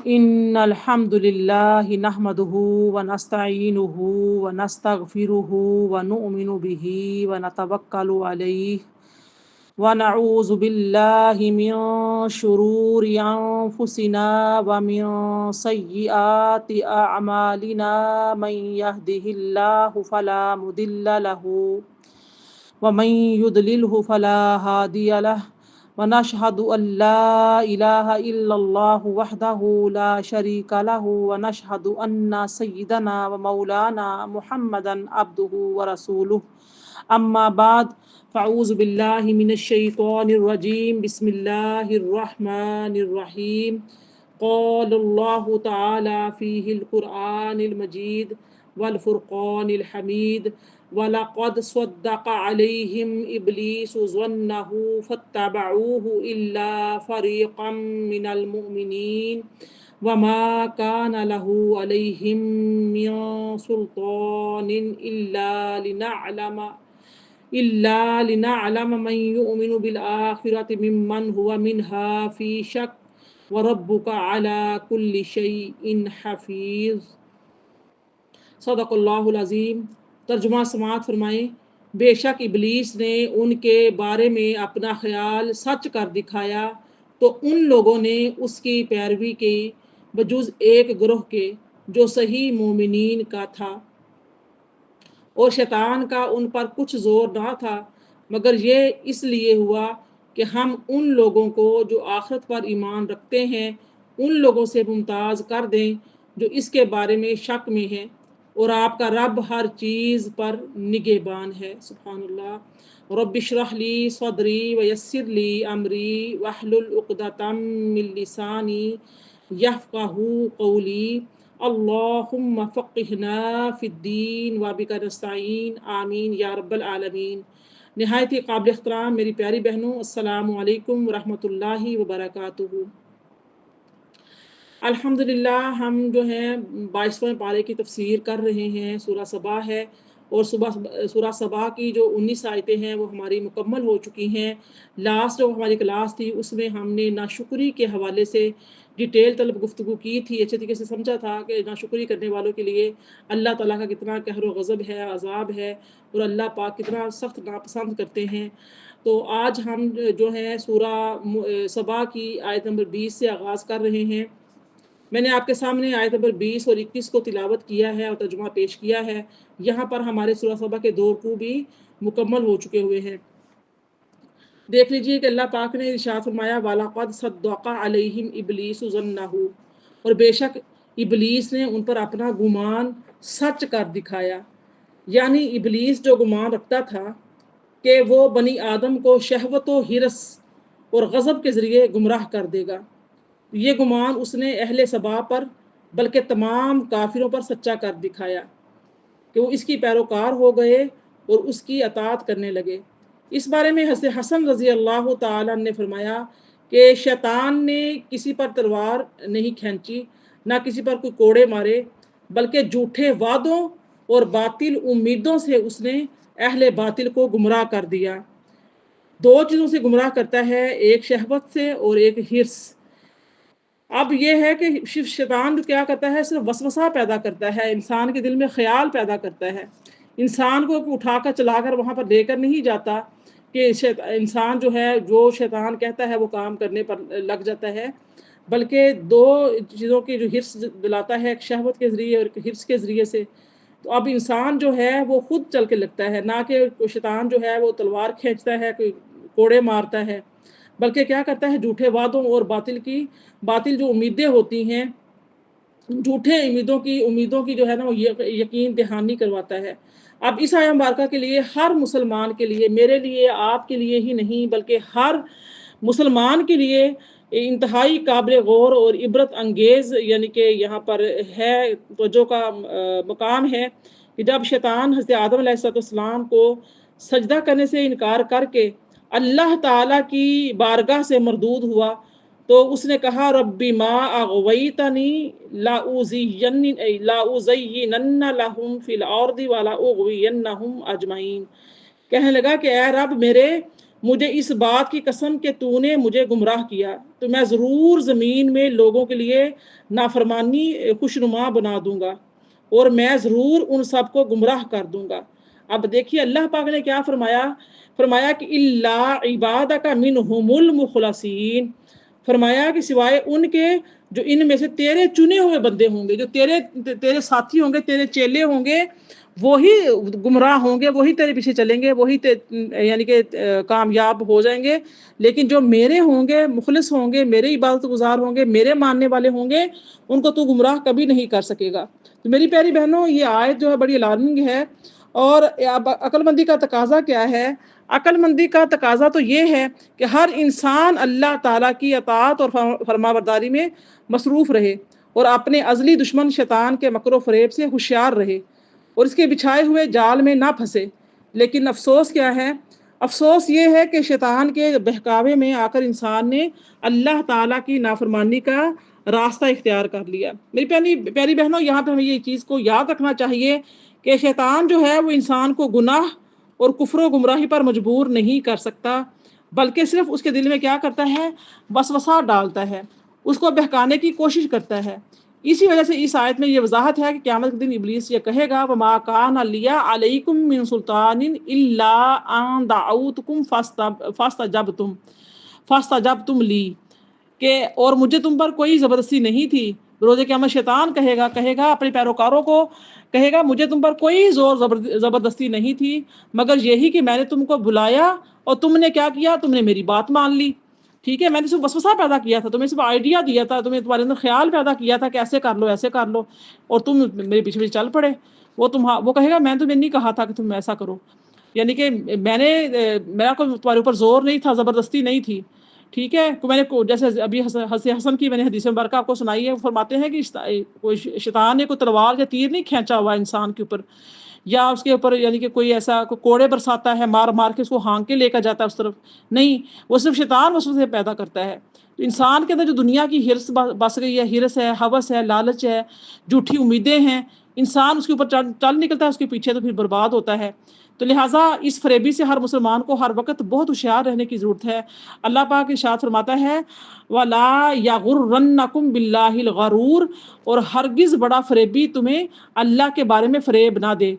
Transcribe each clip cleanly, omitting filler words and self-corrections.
إن الحمد لله نحمده ونستعينه ونستغفره ونؤمن به ونتوكل عليه ونعوذ بالله من شرور أنفسنا ومن سيئات أعمالنا من يهده الله فلا مضل له ومن يضلله فلا هادي له ونشهد أن لا إله إلا الله وحده لا شريك له ونشهد أن سيدنا ومولانا محمدا عبده ورسوله أما بعد فأعوذ بالله من الشيطان الرجيم بسم الله الرحمن الرحيم قال الله تعالى فيه القرآن المجيد والفرقان الحميد وَلَقَدْ صَدَّقَ عَلَيْهِمْ إِبْلِيسُ ظَنَّهُ فَاتَّبَعُوهُ إِلَّا فَرِيقًا مِنَ الْمُؤْمِنِينَ وَمَا كَانَ لَهُ عَلَيْهِمْ مِنْ سُلْطَانٍ إِلَّا لِنَعْلَمَ مَنْ يُؤْمِنُ بِالْآخِرَةِ مِمَّنْ هُوَ مِنْهَا فِي شَكٍّ وَرَبُّكَ عَلَى كُلِّ شَيْءٍ حَفِيظٌ صدق اللہ العظیم۔ ترجمہ سماعت فرمائیں۔ بے شک ابلیس نے ان کے بارے میں اپنا خیال سچ کر دکھایا تو ان لوگوں نے اس کی پیروی کی بجز ایک گروہ کے جو صحیح مومنین کا تھا، اور شیطان کا ان پر کچھ زور نہ تھا مگر یہ اس لیے ہوا کہ ہم ان لوگوں کو جو آخرت پر ایمان رکھتے ہیں ان لوگوں سے ممتاز کر دیں جو اس کے بارے میں شک میں ہیں، اور آپ کا رب ہر چیز پر نگہبان ہے۔ سبحان اللہ۔ رب اشرح لی صدری ویسر لی امری واحلل عقدۃ من لسانی یفقہوا قولی اللہم فقہنا فی الدین وبک نستعین آمین یا رب العالمین۔ نہایت ہی قابل احترام میری پیاری بہنوں، السلام علیکم ورحمۃ اللہ وبرکاتہ۔ الحمدللہ ہم جو ہیں 22ویں پارے کی تفسیر کر رہے ہیں، سورہ سبا ہے، اور سورہ سبا کی جو 19 آیتیں ہیں وہ ہماری مکمل ہو چکی ہیں۔ لاسٹ جو ہماری کلاس تھی اس میں ہم نے ناشکری کے حوالے سے ڈیٹیل طلب گفتگو کی تھی، اچھے طریقے سے سمجھا تھا کہ ناشکری کرنے والوں کے لیے اللہ تعالیٰ کا کتنا قہر و غضب ہے، عذاب ہے، اور اللہ پاک کتنا سخت ناپسند کرتے ہیں۔ تو آج ہم جو ہے سورہ سبا کی آیت نمبر 20 سے آغاز کر رہے ہیں۔ میں نے آپ کے سامنے آیت نمبر 20 اور 21 کو تلاوت کیا ہے اور ترجمہ پیش کیا ہے۔ یہاں پر ہمارے سورہ سبا کے 2 رکوع بھی مکمل ہو چکے ہوئے ہیں۔ دیکھ لیجئے کہ اللہ پاک نے ارشاد فرمایا وَلَقَدْ صَدَّقَ عَلَيْهِمْ إِبْلِيسُ ظَنَّهُ، اور بے شک ابلیس نے ان پر اپنا گمان سچ کر دکھایا۔ یعنی ابلیس جو گمان رکھتا تھا کہ وہ بنی آدم کو شہوت و حرص اور غضب کے ذریعے گمراہ کر دے گا، یہ گمان اس نے اہل سبا پر بلکہ تمام کافروں پر سچا کر دکھایا کہ وہ اس کی پیروکار ہو گئے اور اس کی اطاعت کرنے لگے۔ اس بارے میں حضرت حسن رضی اللہ تعالیٰ نے فرمایا کہ شیطان نے کسی پر تلوار نہیں کھینچی، نہ کسی پر کوئی کوڑے مارے، بلکہ جھوٹے وعدوں اور باطل امیدوں سے اس نے اہل باطل کو گمراہ کر دیا۔ 2 چیزوں سے گمراہ کرتا ہے، ایک شہوت سے اور ایک حرص۔ اب یہ ہے کہ شیطان کیا کرتا ہے، صرف وسوسہ پیدا کرتا ہے، انسان کے دل میں خیال پیدا کرتا ہے، انسان کو اٹھا کر چلا کر وہاں پر لے کر نہیں جاتا کہ انسان جو ہے جو شیطان کہتا ہے وہ کام کرنے پر لگ جاتا ہے، بلکہ 2 چیزوں کی جو حرص دلاتا ہے، ایک شہوت کے ذریعے اور ایک حرص کے ذریعے سے۔ تو اب انسان جو ہے وہ خود چل کے لگتا ہے، نہ کہ شیطان جو ہے وہ تلوار کھینچتا ہے، کوئی کوڑے مارتا ہے، بلکہ کیا کرتا ہے جھوٹے وعدوں اور باطل جو امیدیں ہوتی ہیں، جھوٹے امیدوں کی جو ہے نا وہ یقین دہانی کرواتا ہے۔ اب اس آیہ مبارکہ کے لیے ہر مسلمان کے لیے، میرے لیے، آپ کے لیے ہی نہیں بلکہ ہر مسلمان کے لیے انتہائی قابل غور اور عبرت انگیز یعنی کہ یہاں پر ہے توجہ کا مقام ہے کہ جب شیطان حضرت آدم علیہ السلام کو سجدہ کرنے سے انکار کر کے اللہ تعالیٰ کی بارگاہ سے مردود ہوا تو اس نے کہا ربی ما اغویتنی لاؤزینن لہم فی الارض ولاغوینہم اجمعین، کہنے لگا کہ اے رب میرے، مجھے اس بات کی قسم کہ تو نے مجھے گمراہ کیا تو میں ضرور زمین میں لوگوں کے لیے نافرمانی خوشنما بنا دوں گا اور میں ضرور ان سب کو گمراہ کر دوں گا۔ اب دیکھیے اللہ پاک نے کیا فرمایا کہ الا عبادک منہم المخلصین، فرمایا کہ سوائے ان کے جو ان میں سے تیرے چنے ہوئے بندے ہوں گے، جو تیرے ساتھی ہوں گے، تیرے چیلے ہوں گے، وہی گمراہ ہوں گے، وہی تیرے پیچھے چلیں گے، وہی یعنی کہ کامیاب ہو جائیں گے۔ لیکن جو میرے ہوں گے، مخلص ہوں گے، میرے عبادت گزار ہوں گے، میرے ماننے والے ہوں گے، ان کو تو گمراہ کبھی نہیں کر سکے گا۔ تو میری پیاری بہنوں، یہ آیت جو ہے بڑی الارمنگ ہے۔ اور اب عقل مندی کا تقاضا کیا ہے؟ عقل مندی کا تقاضا تو یہ ہے کہ ہر انسان اللہ تعالیٰ کی اطاعت اور فرمانبرداری میں مصروف رہے اور اپنے ازلی دشمن شیطان کے مکر و فریب سے ہوشیار رہے اور اس کے بچھائے ہوئے جال میں نہ پھنسے۔ لیکن افسوس کیا ہے؟ افسوس یہ ہے کہ شیطان کے بہکاوے میں آ کر انسان نے اللہ تعالیٰ کی نافرمانی کا راستہ اختیار کر لیا۔ میری پیاری بہنوں، یہاں پہ ہمیں یہ چیز کو یاد رکھنا چاہیے کہ شیطان جو ہے وہ انسان کو گناہ اور کفر و گمراہی پر مجبور نہیں کر سکتا، بلکہ صرف اس کے دل میں کیا کرتا ہے؟ وسوسہ ڈالتا ہے، اس کو بہکانے کی کوشش کرتا ہے۔ اسی وجہ سے اس آیت میں یہ وضاحت ہے کہ قیامت کے دن ابلیس یہ کہے گا وَمَا كَانَ لِيَ عَلَيْكُم مِّن سُلْطَانٍ إِلَّا أَن دَعَوْتُكُمْ فَاسْتَجَبْتُمْ لِي، کہ اور مجھے تم پر کوئی زبردستی نہیں تھی۔ روز قیامت شیطان کہے گا اپنے پیروکاروں کو، کہے گا مجھے تم پر کوئی زور زبردستی نہیں تھی مگر یہی کہ میں نے تم کو بلایا اور تم نے کیا کیا؟ تم نے میری بات مان لی۔ ٹھیک ہے، میں نے صرف وسوسہ پیدا کیا تھا، تمہیں صرف آئیڈیا دیا تھا، تمہارے اندر خیال پیدا کیا تھا کہ ایسے کر لو ایسے کر لو، اور تم میرے پیچھے پیچھے چل پڑے۔ وہ کہے گا میں تمہیں نہیں کہا تھا کہ تم ایسا کرو، یعنی کہ میرا کوئی تمہارے اوپر زور نہیں تھا، زبردستی نہیں تھی۔ ٹھیک ہے، میں نے جیسے ابھی حسن کی میں نے حدیث مبارکہ آپ کو سنائی ہے، وہ فرماتے ہیں کہ شیطان نے کوئی تلوار یا تیر نہیں کھینچا ہوا انسان کے اوپر، یا اس کے اوپر یعنی کہ کوئی ایسا کوڑے برساتا ہے مار مار کے اس کو ہانک کے لے کر جاتا ہے اس طرف، نہیں، وہ صرف شیطان وسوسے پیدا کرتا ہے۔ انسان کے اندر جو دنیا کی ہرس بس گئی ہے، ہرس ہے، ہوس ہے، لالچ ہے، جھوٹی امیدیں ہیں، انسان اس کے اوپر چل نکلتا ہے اس کے پیچھے تو پھر برباد ہوتا ہے۔ تو لہٰذا اس فریبی سے ہر مسلمان کو ہر وقت بہت ہوشیار رہنے کی ضرورت ہے۔ اللہ پاک ارشاد فرماتا ہے وَلَا يَغُرَّنَّكُمْ بِاللَّهِ الْغَرُورُ، اور ہرگز بڑا فریبی تمہیں اللہ کے بارے میں فریب نہ دے۔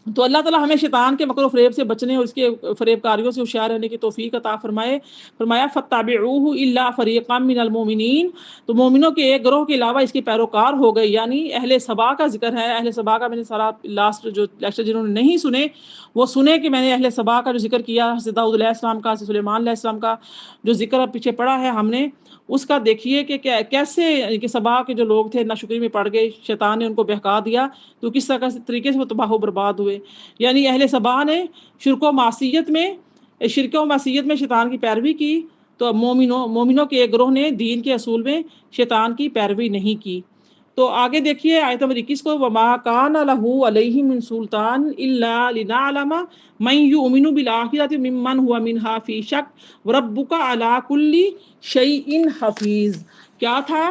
تو اللہ تعالیٰ ہمیں شیطان کے مکر و فریب سے بچنے اور اس کے فریب کاریوں سے ہوشیار رہنے کی توفیق عطا فرمائے۔ فرمایا فَاتَّبِعُوهُ إِلَّا فَرِيقًا مِّنَ الْمُؤْمِنِينَ، تو مومنوں کے ایک گروہ کے علاوہ اس کے پیروکار ہو گئے، یعنی اہل سبا کا ذکر ہے۔ اہل سبا کا میں نے سارا لاسٹ جو لیکچر جنہوں نے نہیں سنے وہ سنے کہ میں نے اہل سبا کا جو ذکر کیا، حضرت داؤد علیہ السلام کا، حضرت سلیمان علیہ السلام کا جو ذکر پیچھے پڑا ہے ہم نے، اس کا دیکھیے کہ کیسے کہ سبا کے جو لوگ تھے ناشکری میں پڑ گئے، شیطان نے ان کو بہکا دیا، تو کس طریقے سے وہ تباہ و برباد ہوئے۔ یعنی اہل سبا نے شرک و معصیت میں شیطان کی پیروی کی، تو مومنوں کے ایک گروہ نے دین کے اصول میں شیطان کی پیروی نہیں کی۔ تو آگے دیکھیے آیت نمبر 21 کو وَمَا كَانَ لَهُ عَلَيْهِم مِّن سُلْطَانٍ إِلَّا لِنَعْلَمَ مَن يُؤْمِنُ بِالْآخِرَةِ مِمَّنْ هُوَ مِنْهَا فِي شَكٍّ وَرَبُّكَ عَلَىٰ كُلِّ شَيْءٍ حَفِيظٌ۔ کیا تھا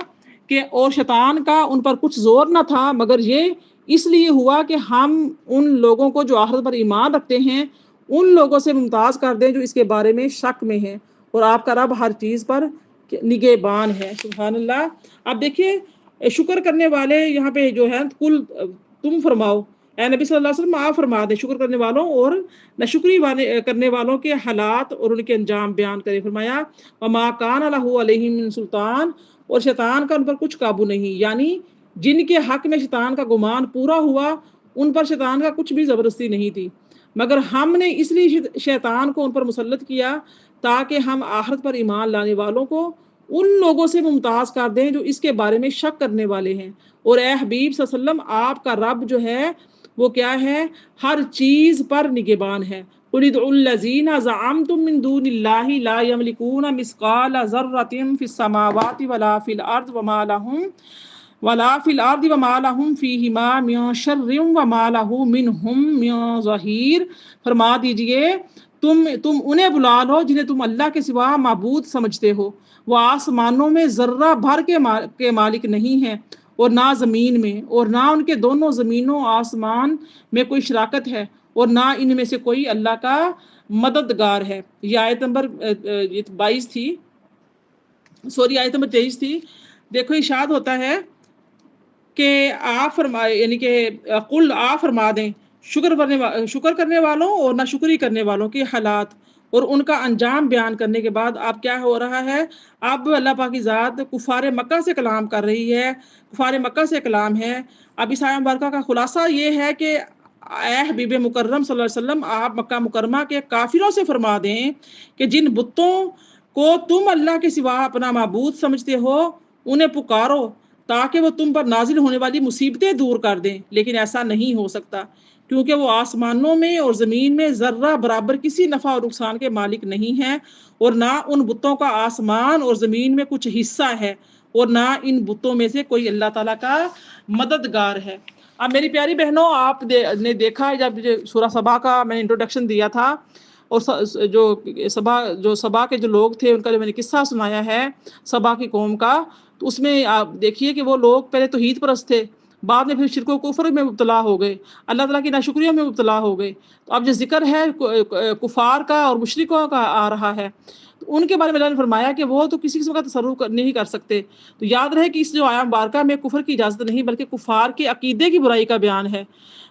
کہ اور شیطان کا ان پر کچھ زور نہ تھا مگر یہ اس لیے ہوا کہ ہم ان لوگوں کو جو آخرت پر ایمان رکھتے ہیں ان لوگوں سے ممتاز کر دیں جو اس کے بارے میں شک میں ہیں، اور آپ کا رب ہر چیز پر نگہبان ہے۔ سبحان اللہ۔ اب دیکھیے شکر کرنے والے یہاں پہ جو ہے کل تم فرماؤ، اے نبی صلی اللہ علیہ وسلم آپ فرما دیں شکر کرنے والوں اور ناشکری کرنے والوں کے حالات اور ان کے انجام بیان کرے۔ فرمایا وَمَا كَانَ لَهُ عَلَيْهِم مِّن سُلْطَانٍ، اور شیطان کا ان پر کچھ قابو نہیں، یعنی جن کے حق میں شیطان کا گمان پورا ہوا ان پر شیطان کا کچھ بھی زبردستی نہیں تھی، مگر ہم نے اس لیے شیطان کو ان پر مسلط کیا تاکہ ہم آخرت پر ایمان لانے والوں کو ان لوگوں سے ممتاز کر دیں جو اس کے بارے میں شک کرنے والے ہیں۔ اور اے حبیب صلی اللہ علیہ وسلم آپ کا رب جو ہے وہ کیا ہے؟ ہر چیز پر نگہبان ہے۔ قُلِ ادْعُوا الَّذِينَ زَعَمْتُم مِّن دُونِ اللَّهِ لَا يَمْلِكُونَ مِثْقَالَ ذَرَّةٍ فِي السَّمَاوَاتِ وَلَا فِي الْأَرْضِ وَمَا لَهُمْ فِيهِمَا مِن شَرٍّ وَمَا لَهُ مِنْهُم مِّن ظَهِيرٍ۔ فرما دیجئے تم انہیں بلا لو جنہیں تم اللہ کے سوا معبود سمجھتے ہو، وہ آسمانوں میں ذرہ بھر کے مالک نہیں ہیں اور نہ زمین میں، اور نہ ان کے دونوں زمینوں آسمان میں کوئی شراکت ہے، اور نہ ان میں سے کوئی اللہ کا مددگار ہے۔ یہ آیت نمبر 22 تھی، سوری آیت نمبر 23 تھی۔ دیکھو ارشاد ہوتا ہے کہ آپ فرمائے، یعنی کہ قل آپ فرما دیں شکر کرنے والوں اور ناشکری کرنے والوں کے حالات اور ان کا انجام بیان کرنے کے بعد اب کیا ہو رہا ہے، اب اللہ پاک کی ذات کفار مکہ سے کلام کر رہی ہے، کفار مکہ سے کلام ہے۔ اب اس آیت مبارکہ کا خلاصہ یہ ہے کہ اے حبیب مکرم صلی اللہ علیہ وسلم، آپ مکہ مکرمہ کے کافروں سے فرما دیں کہ جن بتوں کو تم اللہ کے سوا اپنا معبود سمجھتے ہو انہیں پکارو تاکہ وہ تم پر نازل ہونے والی مصیبتیں دور کر دیں، لیکن ایسا نہیں ہو سکتا کیونکہ وہ آسمانوں میں اور زمین میں ذرہ برابر کسی نفع اور نقصان کے مالک نہیں ہیں، اور نہ ان بتوں کا آسمان اور زمین میں کچھ حصہ ہے، اور نہ ان بتوں میں سے کوئی اللہ تعالیٰ کا مددگار ہے۔ اب میری پیاری بہنوں، آپ نے دیکھا جب سورہ سبا کا میں نے انٹروڈکشن دیا تھا، اور جو سبا کے جو لوگ تھے ان کا جو میں نے قصہ سنایا ہے سبا کی قوم کا، تو اس میں آپ دیکھیے کہ وہ لوگ پہلے توحید پرست تھے، بعد میں پھر شرک و کفر میں مبتلا ہو گئے، اللہ تعالیٰ کی ناشکریوں میں مبتلا ہو گئے۔ تو اب جو ذکر ہے کفار کا اور مشرکوں کا آ رہا ہے، تو ان کے بارے میں اللہ نے فرمایا کہ وہ تو کسی قسم کا تصرف نہیں کر سکتے۔ تو یاد رہے کہ اس جو آیت مبارکہ میں کفر کی اجازت نہیں بلکہ کفار کے عقیدے کی برائی کا بیان ہے۔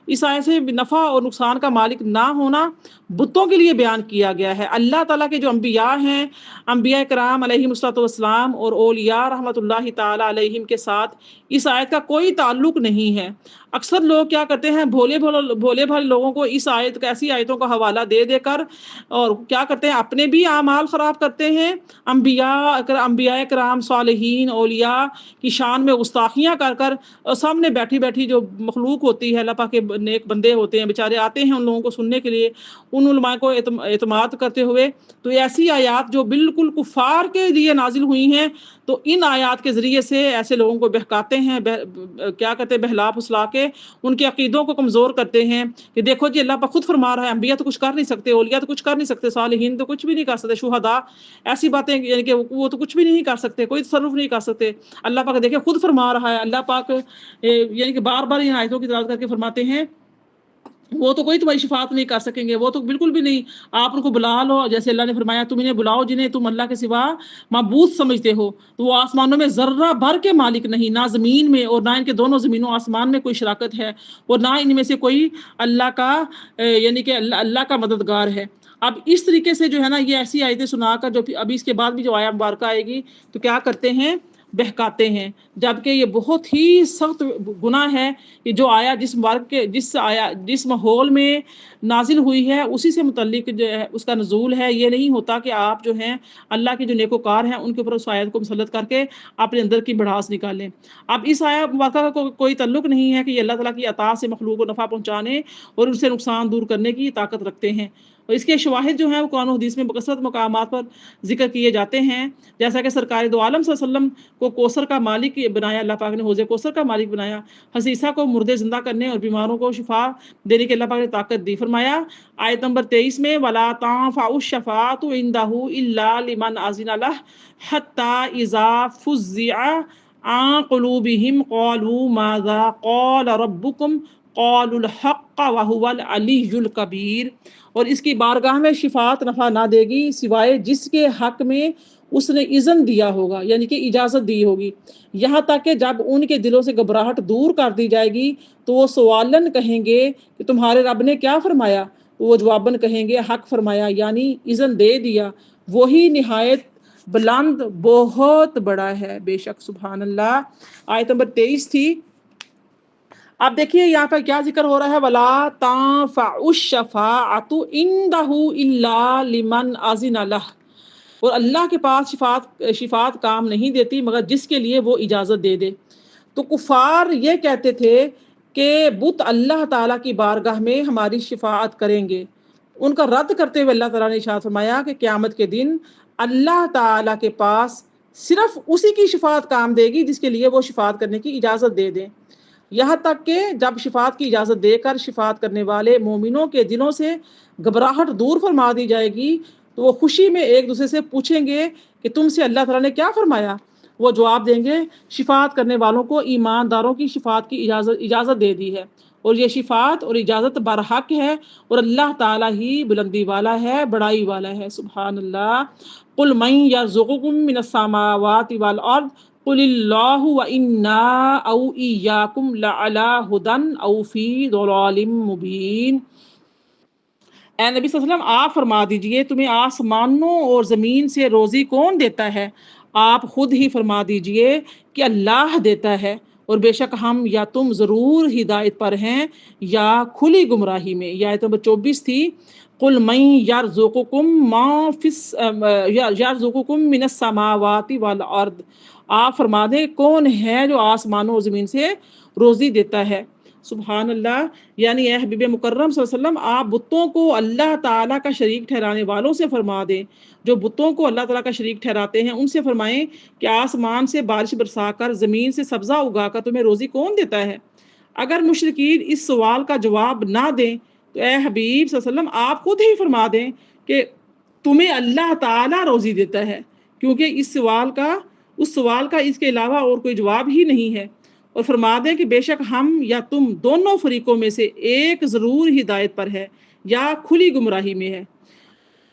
اس آیت سے نفع اور نقصان کا مالک نہ ہونا بتوں کے لیے بیان کیا گیا ہے۔ اللہ تعالیٰ کے جو انبیاء ہیں، انبیاء کرام علیہم السلام اور اولیاء رحمۃ اللہ تعالیٰ علیہم کے ساتھ اس آیت کا کوئی تعلق نہیں ہے۔ اکثر لوگ کیا کرتے ہیں، بھولے بھالے لوگوں کو اس آیت ایسی آیتوں کا حوالہ دے دے کر اور کیا کرتے ہیں، اپنے بھی اعمال خراب کرتے ہیں، انبیاء کرام صالحین اولیاء کی شان میں گستاخیاں کر کر، اور سامنے بیٹھی جو مخلوق ہوتی ہے، اللہ پاک کے نیک بندے ہوتے ہیں، بیچارے آتے ہیں ان لوگوں کو سننے کے لیے، ان علماء کو اعتماد کرتے ہوئے، تو ایسی آیات جو بالکل کفار کے لیے نازل ہوئی ہیں، تو ان آیات کے ذریعے سے ایسے لوگوں کو بہکاتے ہیں، کیا کرتے ہیں، بہلا پھسلا کے ان کے عقیدوں کو کمزور کرتے ہیں کہ دیکھو جی اللہ پاک خود فرما رہا ہے، انبیاء تو کچھ کر نہیں سکتے، اولیاء تو کچھ کر نہیں سکتے، صالحین تو کچھ بھی نہیں کر سکتے، شہداء ایسی باتیں، یعنی کہ وہ تو کچھ بھی نہیں کر سکتے، کوئی تصرف نہیں کر سکتے۔ اللہ پاک دیکھیں خود فرما رہا ہے، اللہ پاک یعنی کہ بار بار ان آیتوں کی تلاوت کر کے فرماتے ہیں وہ تو کوئی تمہاری شفاعت نہیں کر سکیں گے، وہ تو بالکل بھی نہیں، آپ ان کو بلا لو، جیسے اللہ نے فرمایا تم انہیں بلاؤ جنہیں تم اللہ کے سوا معبود سمجھتے ہو، تو وہ آسمانوں میں ذرہ بھر کے مالک نہیں، نہ زمین میں اور نہ ان کے دونوں زمینوں آسمان میں کوئی شراکت ہے، اور نہ ان میں سے کوئی اللہ کا یعنی کہ اللہ کا مددگار ہے۔ اب اس طریقے سے جو ہے نا، یہ ایسی آیتیں سنا کر جو ابھی اس کے بعد بھی جو آیت مبارکہ آئے گی تو کیا کرتے ہیں، بہکاتے ہیں، جبکہ یہ بہت ہی سخت گناہ ہے کہ جو آیا جس ماحول میں نازل ہوئی ہے اسی سے متعلق جو ہے اس کا نزول ہے۔ یہ نہیں ہوتا کہ آپ جو ہیں اللہ کے جو نیکوکار ہیں ان کے اوپر اس آیت کو مسلط کر کے اپنے اندر کی بڑھاس نکالیں۔ اب اس آیت مبارکہ کا کوئی تعلق نہیں ہے کہ یہ اللہ تعالیٰ کی عطا سے مخلوق کو نفع پہنچانے اور ان سے نقصان دور کرنے کی طاقت رکھتے ہیں، اور اس کے شواہد جو ہیں وہ قرآن و حدیث میں بکثرت مقامات پر ذکر کیے جاتے ہیں، جیسا کہ سرکار دو عالم صلی اللہ علیہ وسلم کو کوثر کا مالک بنایا، اللہ پاک نے حوض کوثر کا مالک بنایا، حسیسہ کو مردے زندہ کرنے اور بیماروں کو شفا دینے کے اللہ پاک نے طاقت دی۔ فرمایا آیت نمبر 23 میں وَلَا تَنفَعُ الشَّفَاعَةُ عِندَهُ إِلَّا لِمَنْ أَذِنَ لَهُ حَتَّى إِذَا فُزِّعَ عَن قُلُوبِهِمْ قَالُوا مَاذَا قَالَ رَبُّكُمْ قَالُوا الْحَقَّ وَهُوَ الْعَلِيُّ الْكَبِيرُ۔ اور اس کی بارگاہ میں شفاعت نفع نہ دے گی سوائے جس کے حق میں اس نے اذن دیا ہوگا، یعنی کہ اجازت دی ہوگی، یہاں تک کہ جب ان کے دلوں سے گھبراہٹ دور کر دی جائے گی تو وہ سوالن کہیں گے کہ تمہارے رب نے کیا فرمایا، وہ جواباً کہیں گے حق فرمایا، یعنی اذن دے دیا، وہی نہایت بلند بہت بڑا ہے، بے شک سبحان اللہ۔ آیت نمبر 23 تھی۔ اب دیکھیے یہاں پر کیا ذکر ہو رہا ہے، وَلَا تَنفَعُ الشَّفَاعَةُ عِندَهُ إِلَّا لِمَنْ أَذِنَ لَهُ، اور اللہ کے پاس شفاعت کام نہیں دیتی مگر جس کے لیے وہ اجازت دے دے۔ تو کفار یہ کہتے تھے کہ بت اللہ تعالیٰ کی بارگاہ میں ہماری شفاعت کریں گے۔ ان کا رد کرتے ہوئے اللہ تعالیٰ نے ارشاد فرمایا کہ قیامت کے دن اللہ تعالیٰ کے پاس صرف اسی کی شفاعت کام دے گی جس کے لیے وہ شفاعت کرنے کی اجازت دے دیں، یہاں تک کہ جب شفاعت کی اجازت دے کر شفاعت کرنے والے مومنوں کے دلوں سے گھبراہٹ دور فرما دی جائے گی تو وہ خوشی میں ایک دوسرے سے پوچھیں گے کہ تم سے اللہ تعالیٰ نے کیا فرمایا، وہ جواب دیں گے شفاعت کرنے والوں کو ایمانداروں کی شفاعت کی اجازت دے دی ہے، اور یہ شفاعت اور اجازت برحق ہے اور اللہ تعالیٰ ہی بلندی والا ہے، بڑائی والا ہے۔ سبحان اللہ۔ قل من یرزقکم من السماوات والارض قل اللہ وانا او ایاکم لعلی ہدی او فی ضلال مبین۔ اے نبی صلی اللہ علیہ وسلم آپ فرما دیجئے تمہیں آسمانوں اور زمین سے روزی کون دیتا ہے؟ آپ خود ہی فرما دیجئے کہ اللہ دیتا ہے، اور بے شک ہم یا تم ضرور ہدایت پر ہیں یا کھلی گمراہی میں۔ یہ آیت نمبر 24 تھی۔ قل من یرزقکم من السماوات والارض، آپ فرما دیں کون ہے جو آسمانوں اور زمین سے روزی دیتا ہے۔ سبحان اللہ۔ یعنی اے حبیب مکرم صلی اللہ علیہ وسلم آپ بتوں کو اللہ تعالیٰ کا شریک ٹھہرانے والوں سے فرما دیں، جو بتوں کو اللہ تعالیٰ کا شریک ٹھہراتے ہیں ان سے فرمائیں کہ آسمان سے بارش برسا کر زمین سے سبزہ اگا کر تمہیں روزی کون دیتا ہے؟ اگر مشرکین اس سوال کا جواب نہ دیں تو اے حبیب صلی اللہ علیہ وسلم آپ خود ہی فرما دیں کہ تمہیں اللہ تعالیٰ روزی دیتا ہے، کیونکہ اس سوال کا اس کے علاوہ اور کوئی جواب ہی نہیں ہے۔ اور فرما دیں کہ بے شک ہم یا تم دونوں فریقوں میں سے ایک ضرور ہدایت پر ہے یا کھلی گمراہی میں ہے۔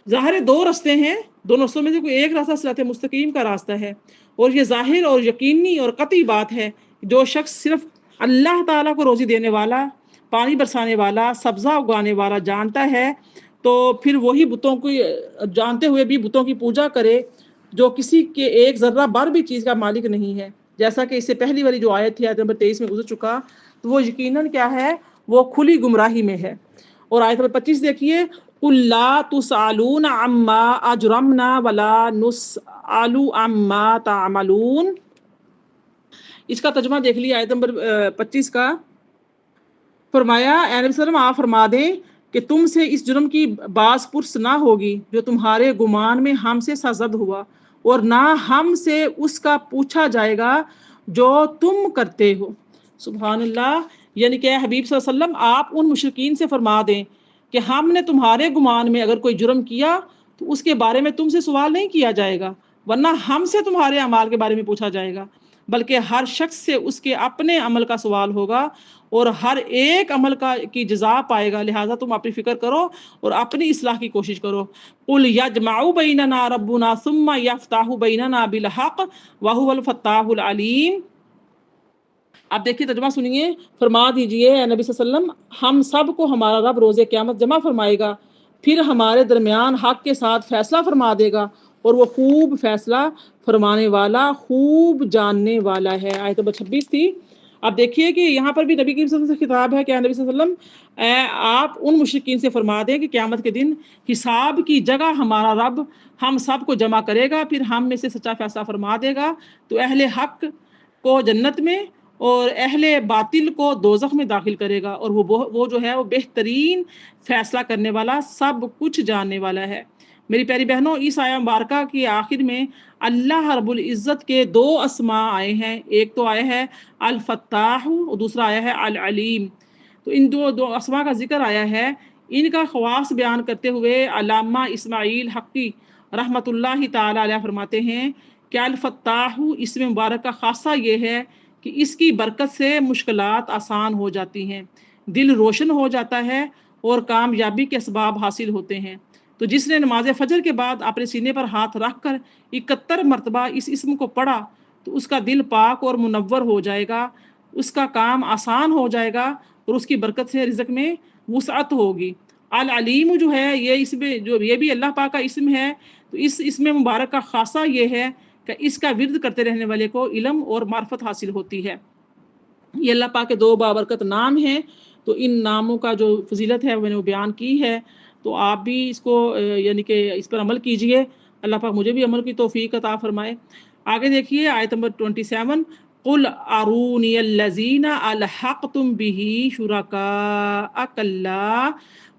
ظاہر دو راستے ہیں، دو رستوں میں سے کوئی ایک راستہ صراط مستقیم کا راستہ ہے، اور یہ ظاہر اور یقینی اور قطعی بات ہے جو شخص صرف اللہ تعالیٰ کو روزی دینے والا، پانی برسانے والا، سبزہ اگانے والا جانتا ہے تو پھر وہی بتوں کو جانتے ہوئے بھی بتوں کی پوجا کرے جو کسی کے ایک ذرہ بر بھی چیز کا مالک نہیں ہے، جیسا کہ اس سے پہلی والی جو آیت تھی آیت نمبر 23 میں گزر چکا، تو وہ یقیناً کیا ہے، وہ کھلی گمراہی میں ہے۔ اور آیت نمبر 25 دیکھیے، قُل لَا تُسْأَلُونَ عَمَّا أَجْرَمْنَا وَلَا نُسْأَلُ عَمَّا تَعْمَلُونَ۔ اس کا ترجمہ دیکھ لیے آیت نمبر 25 کا۔ فرمایا اے نبی صلی اللہ علیہ وسلم آپ فرما دیں کہ تم سے اس جرم کی باز پرس نہ ہوگی جو تمہارے گمان میں ہم سے سرزد ہوا، اور نہ ہم سے اس کا پوچھا جائے گا جو تم کرتے ہو۔ سبحان اللہ۔ یعنی کہ حبیب صلی اللہ علیہ وسلم آپ ان مشرکین سے فرما دیں کہ ہم نے تمہارے گمان میں اگر کوئی جرم کیا تو اس کے بارے میں تم سے سوال نہیں کیا جائے گا، ورنہ ہم سے تمہارے اعمال کے بارے میں پوچھا جائے گا، بلکہ ہر شخص سے اس کے اپنے عمل کا سوال ہوگا اور ہر ایک عمل کی جزا پائے گا، لہٰذا تم اپنی فکر کرو اور اپنی اصلاح کی کوشش کرو۔ قُلْ يَجْمَعُ بَيْنَنَا رَبُّنَا ثُمَّ يَفْتَحُ بَيْنَنَا بِالْحَقِّ وَهُوَ الْفَتَّاحُ الْعَلِيمُ۔ اب دیکھیے ترجمہ سنیے۔ فرما دیجئے اے نبی صلی اللہ علیہ وسلم ہم سب کو ہمارا رب روز قیامت جمع فرمائے گا، پھر ہمارے درمیان حق کے ساتھ فیصلہ فرما دے گا، اور وہ خوب فیصلہ فرمانے والا، خوب جاننے والا ہے۔ آیت نمبر 26 تھی۔ اب دیکھیے کہ یہاں پر بھی نبی کریم صلی اللہ علیہ وسلم سے خطاب ہے کہ اے نبی صلی اللہ علیہ وسلم آپ ان مشرکین سے فرما دیں کہ قیامت کے دن حساب کی جگہ ہمارا رب ہم سب کو جمع کرے گا، پھر ہم میں سے سچا فیصلہ فرما دے گا، تو اہل حق کو جنت میں اور اہل باطل کو دوزخ میں داخل کرے گا، اور وہ جو ہے وہ بہترین فیصلہ کرنے والا، سب کچھ جاننے والا ہے۔ میری پیاری بہنوں، اس آیہ مبارکہ کے آخر میں اللہ رب العزت کے دو اسماء آئے ہیں، ایک تو آیا ہے الفتاح اور دوسرا آیا ہے العلیم۔ تو ان دو اسماء کا ذکر آیا ہے، ان کا خواص بیان کرتے ہوئے علامہ اسماعیل حقی رحمۃ اللہ تعالی علیہ فرماتے ہیں کہ الفتاح اسم مبارک کا خاصہ یہ ہے کہ اس کی برکت سے مشکلات آسان ہو جاتی ہیں، دل روشن ہو جاتا ہے اور کامیابی کے اسباب حاصل ہوتے ہیں۔ تو جس نے نماز فجر کے بعد اپنے سینے پر ہاتھ رکھ کر 71 مرتبہ اس اسم کو پڑھا تو اس کا دل پاک اور منور ہو جائے گا، اس کا کام آسان ہو جائے گا، اور اس کی برکت سے رزق میں وسعت ہوگی۔ العلیم جو ہے یہ بھی اللہ پاک کا اسم ہے، تو اس اسم مبارک کا خاصہ یہ ہے کہ اس کا ورد کرتے رہنے والے کو علم اور معرفت حاصل ہوتی ہے۔ یہ اللہ پاک کے دو بابرکت نام ہیں، تو ان ناموں کا جو فضیلت ہے میں نے وہ بیان کی ہے، تو آپ بھی اس کو یعنی کہ اس پر عمل کیجئے، اللہ پاک مجھے بھی عمل کی توفیق عطا فرمائے۔ آگے دیکھیے آیت نمبر 27، قُلْ أَرُونِيَ الَّذِينَ أَلْحَقْتُمْ بِهِ شُرَكَاءَ كَلَّا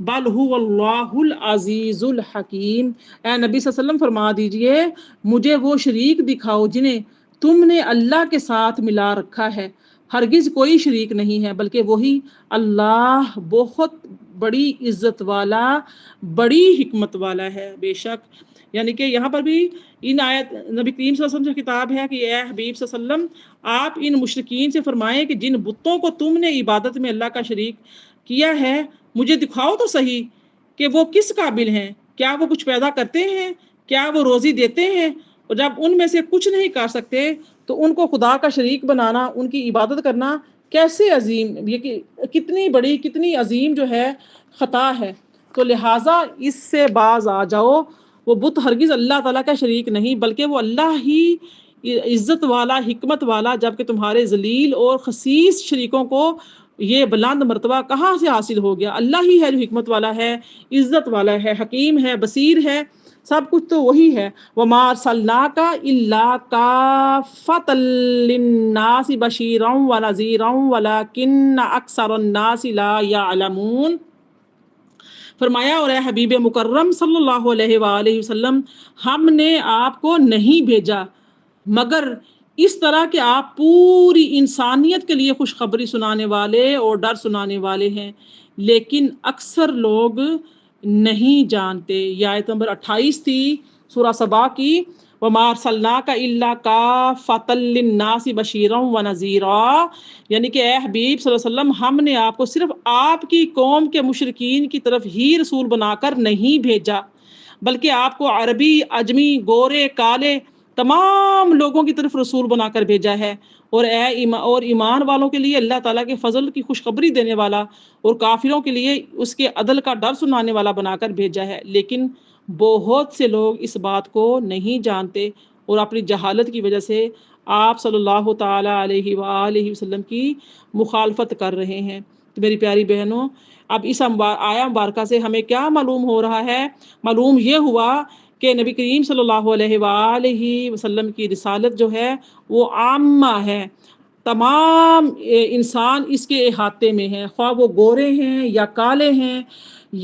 بَلْ هُوَ اللَّهُ الْعَزِيزُ الْحَكِيمُ۔ اے نبی صلی اللہ علیہ وسلم فرما دیجئے مجھے وہ شریک دکھاؤ جنہیں تم نے اللہ کے ساتھ ملا رکھا ہے، ہرگز کوئی شریک نہیں ہے بلکہ وہی اللہ بہت بڑی عزت والا، بڑی حکمت والا ہے بے شک. یعنی کہ یہاں پر بھی ان آیت نبی کریم صلی اللہ علیہ وسلم سے خطاب ہے کہ اے حبیب صلی اللہ علیہ وسلم آپ ان مشرکین سے فرمائیں کہ جن بتوں کو تم نے عبادت میں اللہ کا شریک کیا ہے مجھے دکھاؤ تو صحیح کہ وہ کس قابل ہیں، کیا وہ کچھ پیدا کرتے ہیں، کیا وہ روزی دیتے ہیں، اور جب ان میں سے کچھ نہیں کر سکتے تو ان کو خدا کا شریک بنانا، ان کی عبادت کرنا کیسے عظیم، یہ کتنی بڑی کتنی عظیم جو ہے خطا ہے. تو لہٰذا اس سے باز آ جاؤ. وہ بت ہرگز اللہ تعالیٰ کا شریک نہیں بلکہ وہ اللہ ہی عزت والا، حکمت والا، جبکہ تمہارے ذلیل اور خسیس شریکوں کو یہ بلند مرتبہ کہاں سے حاصل ہو گیا. اللہ ہی ہے جو حکمت والا ہے، عزت والا ہے، حکیم ہے، بصیر ہے، سب کچھ تو وہی ہے. وَمَا أَرْسَلْنَاكَ إِلَّا كَافَّةً لِلنَّاسِ بَشِيرًا وَنَذِيرًا وَلَكِنَّ أَكْثَرَ النَّاسِ لَا يَعْلَمُونَ. فرمایا اور اے حبیب مکرم صلی اللہ علیہ وآلہ وسلم ہم نے آپ کو نہیں بھیجا مگر اس طرح کہ آپ پوری انسانیت کے لیے خوشخبری سنانے والے اور ڈر سنانے والے ہیں، لیکن اکثر لوگ نہیں جانتے. یہ آیت نمبر 28 تھی سورہ سبا کی. وَمَا أَرْسَلْنَاكَ إِلَّا كَافَّةً لِلنَّاسِ بَشِيرًا وَنَذِيرًا. یعنی کہ اے حبیب صلی اللہ علیہ وسلم ہم نے آپ کو صرف آپ کی قوم کے مشرکین کی طرف ہی رسول بنا کر نہیں بھیجا بلکہ آپ کو عربی، عجمی، گورے، کالے تمام لوگوں کی طرف رسول بنا کر بھیجا ہے، اور ایمان والوں کے لیے اللہ تعالیٰ کے فضل کی خوشخبری دینے والا اور کافروں کے لیے اس کے عدل کا ڈر سنانے والا بنا کر بھیجا ہے. لیکن بہت سے لوگ اس بات کو نہیں جانتے اور اپنی جہالت کی وجہ سے آپ صلی اللہ تعالیٰ علیہ وآلہ وسلم کی مخالفت کر رہے ہیں. تو میری پیاری بہنوں، اب اس آیا مبارکہ سے ہمیں کیا معلوم ہو رہا ہے؟ معلوم یہ ہوا کہ نبی کریم صلی اللہ علیہ وآلہ وسلم کی رسالت جو ہے وہ عامہ ہے، تمام انسان اس کے احاطے میں ہیں، خواہ وہ گورے ہیں یا کالے ہیں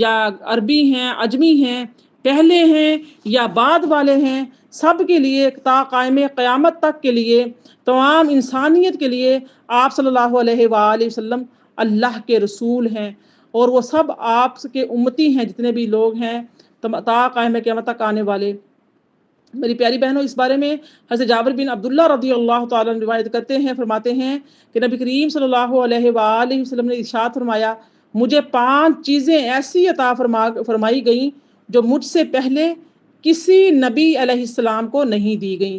یا عربی ہیں، عجمی ہیں، پہلے ہیں یا بعد والے ہیں، سب کے لیے تا قائم قیامت تک کے لیے، تمام انسانیت کے لیے آپ صلی اللہ علیہ وآلہ وسلم اللہ کے رسول ہیں، اور وہ سب آپ کے امتی ہیں جتنے بھی لوگ ہیں تا قائم قیامت تک آنے والے. میری پیاری بہنوں، اس بارے میں حضرت جابر بن عبداللہ رضی اللہ تعالیٰ عنہ روایت کرتے ہیں، فرماتے ہیں کہ نبی کریم صلی اللہ علیہ وآلہ وسلم نے ارشاد فرمایا مجھے 5 چیزیں ایسی عطا فرمائی گئیں جو مجھ سے پہلے کسی نبی علیہ السلام کو نہیں دی گئیں.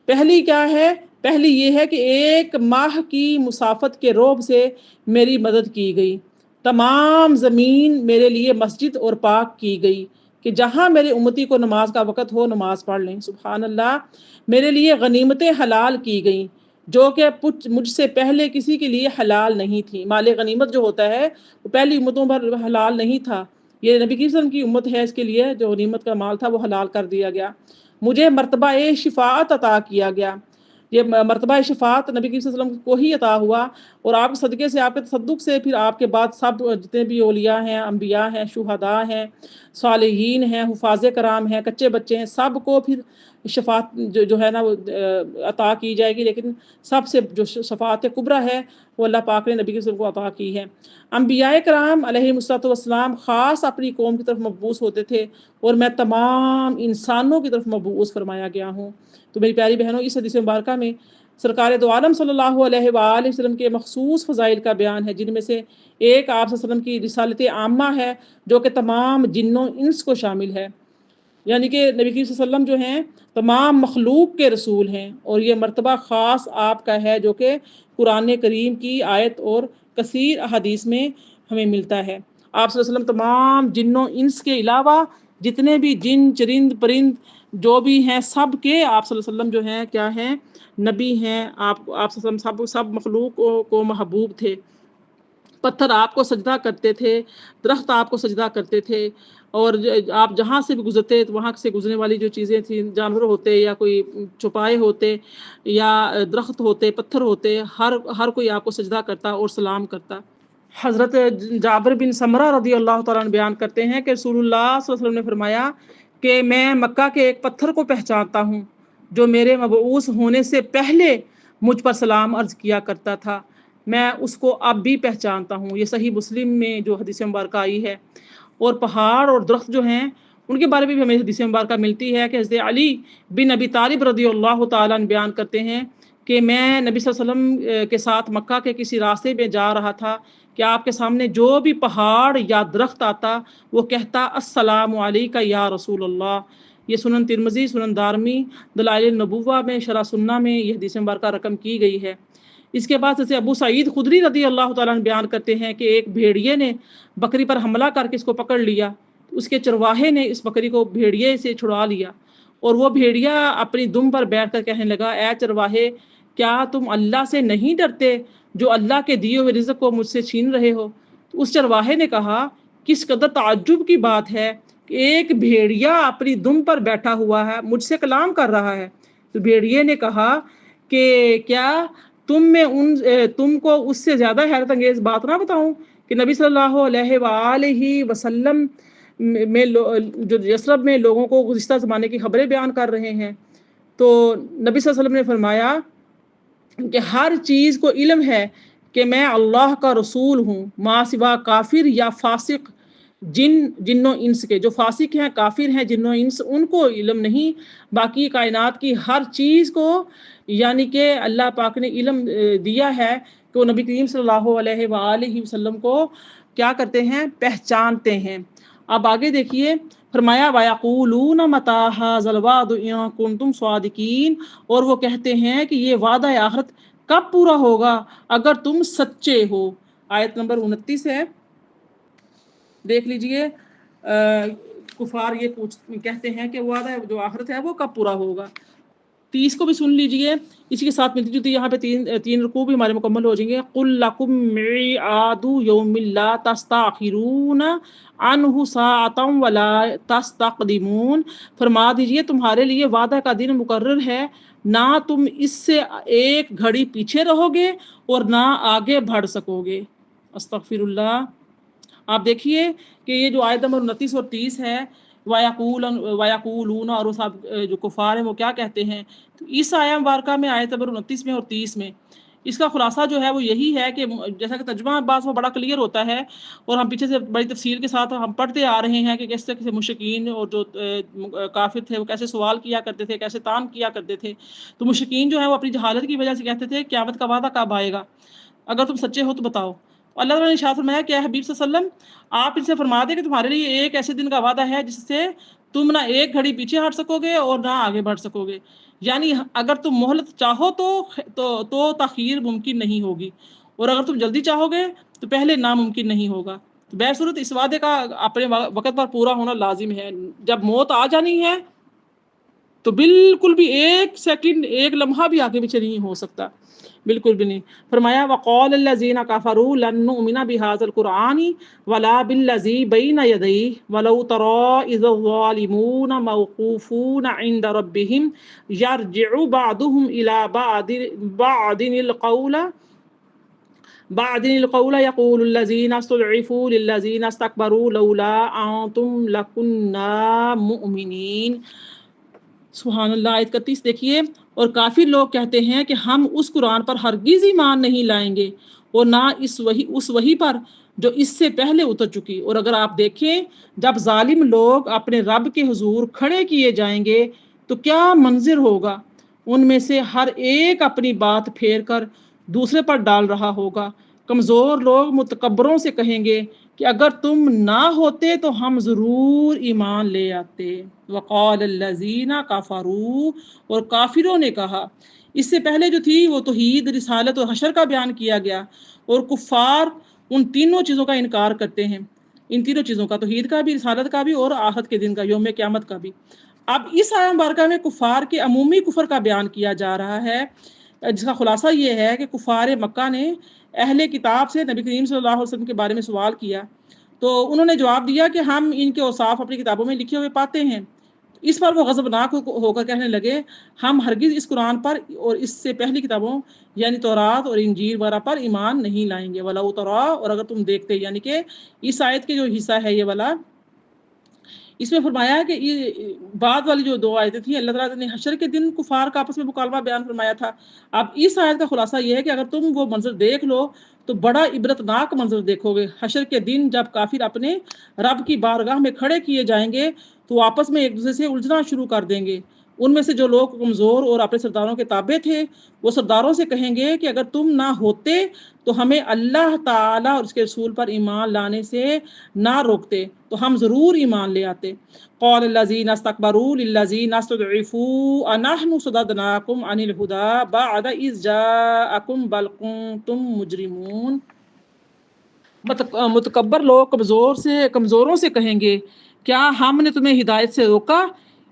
پہلی کیا ہے؟ پہلی یہ ہے کہ 1 ماہ کی مسافت کے رعب سے میری مدد کی گئی، تمام زمین میرے لیے مسجد اور پاک کی گئی کہ جہاں میرے امتی کو نماز کا وقت ہو نماز پڑھ لیں. سبحان اللہ. میرے لیے غنیمتیں حلال کی گئیں جو کہ مجھ سے پہلے کسی کے لیے حلال نہیں تھی. مال غنیمت جو ہوتا ہے وہ پہلی امتوں پر حلال نہیں تھا، یہ نبی کی وسلم کی امت ہے، اس کے لیے جو غنیمت کا مال تھا وہ حلال کر دیا گیا. مجھے مرتبہ شفاعت عطا کیا گیا، یہ مرتبہ شفاعت نبی صلی اللہ علیہ وسلم کو ہی عطا ہوا، اور آپ کے صدقے سے، آپ کے تصدق سے پھر آپ کے بعد سب جتنے بھی اولیاء ہیں، انبیاء ہیں، شہداء ہیں، صالحین ہیں، حفاظ کرام ہیں، کچے بچے ہیں، سب کو پھر شفاعت جو ہے نا وہ عطا کی جائے گی. لیکن سب سے جو شفاعت کبریٰ ہے وہ اللہ پاک نے نبی صلی اللہ علیہ وسلم کو عطا کی ہے. انبیاء کرام علیہ السلام خاص اپنی قوم کی طرف مبعوث ہوتے تھے، اور میں تمام انسانوں کی طرف مبعوث فرمایا گیا ہوں. تو میری پیاری بہنوں، اس حدیث مبارکہ میں سرکار دو عالم صلی اللہ علیہ وآلہ وسلم کے مخصوص فضائل کا بیان ہے، جن میں سے ایک آپ صلی اللہ علیہ وسلم کی رسالت عامہ ہے جو کہ تمام جنوں انس کو شامل ہے. یعنی کہ نبی کریم صلی اللہ علیہ وسلم جو ہیں تمام مخلوق کے رسول ہیں، اور یہ مرتبہ خاص آپ کا ہے جو کہ قرآن کریم کی آیت اور کثیر احادیث میں ہمیں ملتا ہے. آپ صلی اللہ علیہ وسلم تمام جنوں انس کے علاوہ جتنے بھی جن، چرند، پرند جو بھی ہیں سب کے آپ صلی اللہ علیہ وسلم جو ہیں کیا ہیں؟ نبی ہیں. آپ صلی اللہ علیہ وسلم سب مخلوق کو محبوب تھے. پتھر آپ کو سجدہ کرتے تھے، درخت آپ کو سجدہ کرتے تھے، اور آپ جہاں سے بھی گزرتے تو وہاں سے گزرنے والی جو چیزیں تھیں، جانور ہوتے یا کوئی چوپائے ہوتے یا درخت ہوتے، پتھر ہوتے، ہر کوئی آپ کو سجدہ کرتا اور سلام کرتا. حضرت جابر بن سمرہ رضی اللہ تعالیٰ عنہ بیان کرتے ہیں کہ رسول اللہ صلی اللہ علیہ وسلم نے فرمایا کہ میں مکہ کے ایک پتھر کو پہچانتا ہوں جو میرے مبعوث ہونے سے پہلے مجھ پر سلام عرض کیا کرتا تھا، میں اس کو اب بھی پہچانتا ہوں۔ یہ صحیح مسلم میں جو حدیث مبارکہ آئی ہے۔ اور پہاڑ اور درخت جو ہیں ان کے بارے میں بھی ہمیں حدیث مبارکہ ملتی ہے کہ حضرت علی بن ابی طالب رضی اللہ تعالیٰ عنہ بیان کرتے ہیں کہ میں نبی صلی اللہ علیہ وسلم کے ساتھ مکہ کے کسی راستے میں جا رہا تھا کہ آپ کے سامنے جو بھی پہاڑ یا درخت آتا وہ کہتا السلام علیکہ یا رسول اللہ۔ یہ سنن ترمذی، سنن دارمی، دلائل النبوہ میں شرح سنہ میں یہ حدیث مبارکہ رقم کی گئی ہے۔ اس کے بعد جیسے ابو سعید خدری رضی اللہ تعالیٰ عنہ بیان کرتے ہیں کہ ایک بھیڑیے نے بکری پر حملہ کر کے اس کو پکڑ لیا، اس کے چرواہے نے اس بکری کو بھیڑیے سے چھڑا لیا، اور وہ بھیڑیا اپنی دم پر بیٹھ کر کہنے لگا اے چرواہے کیا تم اللہ سے نہیں ڈرتے جو اللہ کے دیے ہوئے رزق کو مجھ سے چھین رہے ہو؟ تو اس چرواہے نے کہا کس قدر تعجب کی بات ہے کہ ایک بھیڑیا اپنی دم پر بیٹھا ہوا ہے، مجھ سے کلام کر رہا ہے۔ تو بھیڑیے نے کہا کہ کیا تم کو اس سے زیادہ حیرت انگیز بات نہ بتاؤں کہ نبی صلی اللہ علیہ وآلہ وسلم میں جو یثرب میں لوگوں کو گزشتہ زمانے کی خبریں بیان کر رہے ہیں۔ تو نبی صلی اللہ علیہ وسلم نے فرمایا کہ ہر چیز کو علم ہے کہ میں اللہ کا رسول ہوں، ما سوا کافر یا فاسق جن و انس کے، جو فاسق ہیں کافر ہیں جن و انس ان کو علم نہیں، باقی کائنات کی ہر چیز کو یعنی کہ اللہ پاک نے علم دیا ہے کہ وہ نبی کریم صلی اللہ علیہ وآلہ وسلم کو کیا کرتے ہیں، پہچانتے ہیں۔ اب آگے دیکھیے فرمایا وَيَقُولُونَ مَتَىٰ هَٰذَا الْوَعْدُ إِن كُنتُمْ صَادِقِينَ، اور وہ کہتے ہیں کہ یہ وعدہ آخرت کب پورا ہوگا اگر تم سچے ہو۔ آیت نمبر 29 ہے، دیکھ لیجئے۔ کفار یہ کہتے ہیں کہ وعدہ جو آخرت ہے وہ کب پورا ہوگا۔ 30 کو بھی سن لیجئے، اسی کے ساتھ ملتی جلتی یہاں پہ تین رکوع بھی ہمارے مکمل ہو جائیں گے۔ قُل لَكُم مِّيعَادُ يَوْمٍ لَا تَسْتَأْخِرُونَ عَنْهُ سَاعَةً وَلَا تَسْتَقْدِمُونَ، فرما دیجئے تمہارے لیے وعدہ کا دن مقرر ہے، نہ تم اس سے ایک گھڑی پیچھے رہو گے اور نہ آگے بڑھ سکو گے۔ استغفر اللہ۔ آپ دیکھیے کہ یہ جو آیت نمبر 29 اور 30 ہے، وَيَقُولُونَ، اور وہ سب جو کفار ہیں وہ کیا کہتے ہیں، تو اس آیت مبارکہ میں آیت نمبر 29 میں اور 30 میں اس کا خلاصہ جو ہے وہ یہی ہے کہ جیسا کہ ترجمہ بعض وہ بڑا کلیئر ہوتا ہے اور ہم پیچھے سے بڑی تفصیل کے ساتھ ہم پڑھتے آ رہے ہیں کہ کس طرح سے مشرکین اور جو کافر تھے وہ کیسے سوال کیا کرتے تھے، کیسے طعن کیا کرتے تھے۔ تو مشرکین جو ہے وہ اپنی جہالت کی وجہ سے کہتے تھے قیامت کا وعدہ کب آئے گا، اگر تم سچے ہو تو بتاؤ۔ اللہ تعالیٰ نے ارشاد فرمایا کہ اے حبیب صلی اللہ علیہ وسلم آپ ان سے فرما دیں کہ تمہارے لیے ایک ایسے دن کا وعدہ ہے جس سے تم نہ ایک گھڑی پیچھے ہٹ سکو گے اور نہ آگے بڑھ سکو گے، یعنی اگر تم مہلت چاہو تو تاخیر ممکن نہیں ہوگی، اور اگر تم جلدی چاہو گے تو پہلے ناممکن نہیں ہوگا۔ تو بہرصورت اس وعدے کا اپنے وقت پر پورا ہونا لازم ہے۔ جب موت آ جانی ہے تو بالکل بھی ایک سیکنڈ، ایک لمحہ بھی آگے پیچھے نہیں ہو سکتا، بالکل بھی نہیں۔ فرمایا وَقَالَ الَّذِينَ كَفَرُوا لَن نُّؤْمِنَ بِهَٰذَا الْقُرْآنِ وَلَا بِالَّذِي بَيْنَ يَدَيْهِ وَلَوْ تَرَىٰ إِذِ الظَّالِمُونَ مَوْقُوفُونَ عِندَ رَبِّهِمْ يَرْجِعُ بَعْضُهُمْ إِلَىٰ بَعْضٍ الْقَوْلَ يَقُولُ الَّذِينَ اسْتُضْعِفُوا لِلَّذِينَ اسْتَكْبَرُوا لَوْلَا أَنتُمْ لَكُنَّا مُؤْمِنِينَ۔ سبحان اللہ۔ آیت 31 دیکھیے، اور کافر لوگ کہتے ہیں کہ ہم اس قرآن پر ہرگز ایمان نہیں لائیں گے اور نہ اس وحی پر جو اس سے پہلے اتر چکی، اور اگر آپ دیکھیں جب ظالم لوگ اپنے رب کے حضور کھڑے کیے جائیں گے تو کیا منظر ہوگا، ان میں سے ہر ایک اپنی بات پھیر کر دوسرے پر ڈال رہا ہوگا۔ کمزور لوگ متکبروں سے کہیں گے کہ اگر تم نہ ہوتے تو ہم ضرور ایمان لے آتے۔ وقال الذین کفروا، اور کافروں نے کہا، اس سے پہلے جو تھی وہ توحید، رسالت اور حشر کا بیان کیا گیا، اور کفار ان تینوں چیزوں کا انکار کرتے ہیں، ان تینوں چیزوں کا، توحید کا بھی، رسالت کا بھی اور آخرت کے دن کا، یوم قیامت کا بھی۔ اب اس آیت مبارکہ میں کفار کے عمومی کفر کا بیان کیا جا رہا ہے، جس کا خلاصہ یہ ہے کہ کفار مکہ نے اہل کتاب سے نبی کریم صلی اللہ علیہ وسلم کے بارے میں سوال کیا، تو انہوں نے جواب دیا کہ ہم ان کے اوصاف اپنی کتابوں میں لکھے ہوئے پاتے ہیں۔ اس پر وہ غضبناک ہو کر کہنے لگے ہم ہرگز اس قرآن پر اور اس سے پہلی کتابوں یعنی تورات اور انجیل وغیرہ پر ایمان نہیں لائیں گے۔ وَلَوْ تَرَىٰ، اور اگر تم دیکھتے، یعنی کہ اس آیت کے جو حصہ ہے یہ والا، اس میں فرمایا ہے کہ یہ بعد والی جو 2 آیتیں تھیں، اللہ تعالیٰ نے حشر کے دن کفار کا آپس میں مکالمہ بیان فرمایا تھا۔ اب اس آیت کا خلاصہ یہ ہے کہ اگر تم وہ منظر دیکھ لو تو بڑا عبرتناک منظر دیکھو گے۔ حشر کے دن جب کافر اپنے رب کی بارگاہ میں کھڑے کیے جائیں گے تو وہ آپس میں ایک دوسرے سے الجھنا شروع کر دیں گے۔ ان میں سے جو لوگ کمزور اور اپنے سرداروں کے تابع تھے وہ سرداروں سے کہیں گے کہ اگر تم نہ ہوتے تو ہمیں اللہ تعالیٰ اور اس کے رسول پر ایمان لانے سے نہ روکتے تو ہم ضرور ایمان لے آتے۔ قال الذین استکبروا للذین استضعفوا انحن صددناکم عن الہدی بعد اذ جاءکم بل کنتم مجرمون۔ متکبر لوگ کمزوروں سے کہیں گے کیا ہم نے تمہیں ہدایت سے روکا